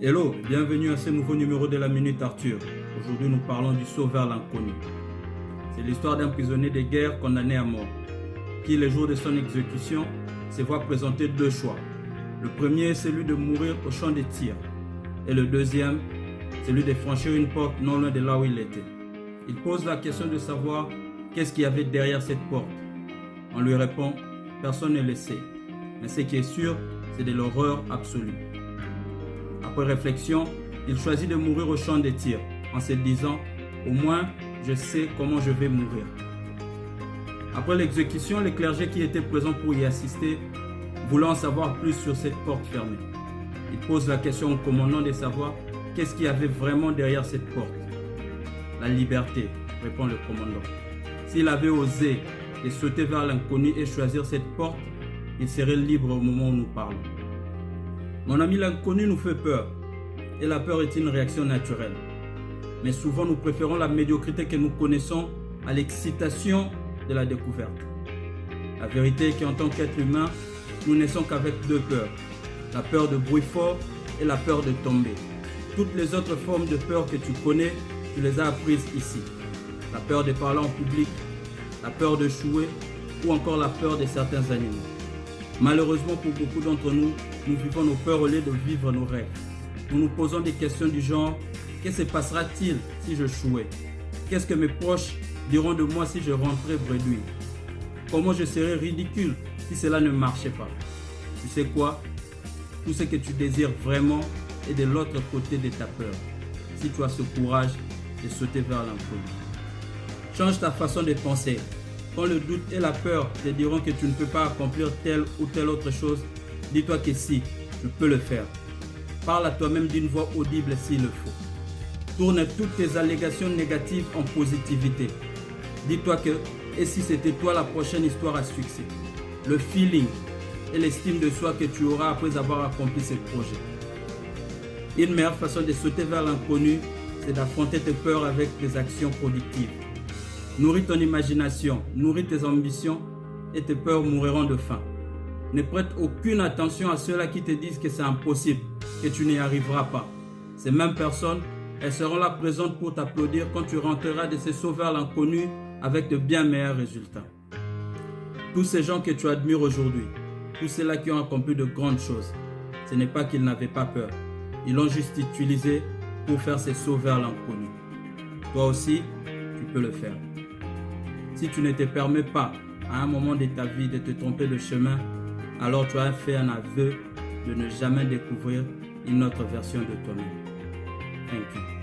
Hello, bienvenue à ce nouveau numéro de la Minute Arthur. Aujourd'hui, nous parlons du saut vers l'inconnu. C'est l'histoire d'un prisonnier de guerre condamné à mort, qui, le jour de son exécution, se voit présenter deux choix. Le premier est celui de mourir au champ de tir, et le deuxième, celui de franchir une porte non loin de là où il était. Il pose la question de savoir qu'est-ce qu'il y avait derrière cette porte. On lui répond, personne ne le sait, mais ce qui est sûr, c'est de l'horreur absolue. Après réflexion, il choisit de mourir au champ de tir, en se disant, au moins, je sais comment je vais mourir. Après l'exécution, les clergés qui étaient présents pour y assister, voulant en savoir plus sur cette porte fermée. Il pose la question au commandant de savoir qu'est-ce qu'il y avait vraiment derrière cette porte. La liberté, répond le commandant. S'il avait osé de sauter vers l'inconnu et choisir cette porte, il serait libre au moment où nous parlons. Mon ami, l'inconnu nous fait peur, et la peur est une réaction naturelle. Mais souvent, nous préférons la médiocrité que nous connaissons à l'excitation de la découverte. La vérité est qu'en tant qu'être humain, nous naissons qu'avec deux peurs. La peur de bruit fort et la peur de tomber. Toutes les autres formes de peur que tu connais, tu les as apprises ici. La peur de parler en public, la peur de échouer ou encore la peur de certains animaux. Malheureusement pour beaucoup d'entre nous, nous vivons nos peurs au lieu de vivre nos rêves. Nous nous posons des questions du genre, qu'est-ce qui se passera-t-il si je échouais? Qu'est-ce que mes proches diront de moi si je rentrais bredouille? Comment je serais ridicule si cela ne marchait pas? Tu sais quoi? Tout ce que tu désires vraiment est de l'autre côté de ta peur. Si tu as ce courage de sauter vers l'inconnu. Change ta façon de penser. Quand le doute et la peur te diront que tu ne peux pas accomplir telle ou telle autre chose, dis-toi que si, je peux le faire. Parle à toi-même d'une voix audible s'il le faut. Tourne toutes tes allégations négatives en positivité. Dis-toi que, et si c'était toi la prochaine histoire à succès? Le feeling et l'estime de soi que tu auras après avoir accompli ce projet. Une meilleure façon de sauter vers l'inconnu, c'est d'affronter tes peurs avec des actions productives. Nourris ton imagination, nourris tes ambitions et tes peurs mourront de faim. Ne prête aucune attention à ceux-là qui te disent que c'est impossible, que tu n'y arriveras pas. Ces mêmes personnes, elles seront là présentes pour t'applaudir quand tu rentreras de ce saut vers l'inconnu avec de bien meilleurs résultats. Tous ces gens que tu admires aujourd'hui, tous ceux-là qui ont accompli de grandes choses, ce n'est pas qu'ils n'avaient pas peur. Ils l'ont juste utilisé pour faire ce saut vers l'inconnu. Toi aussi, tu peux le faire. Si tu ne te permets pas à un moment de ta vie de te tromper de chemin, alors tu as fait un aveu de ne jamais découvrir une autre version de toi-même. Thank you.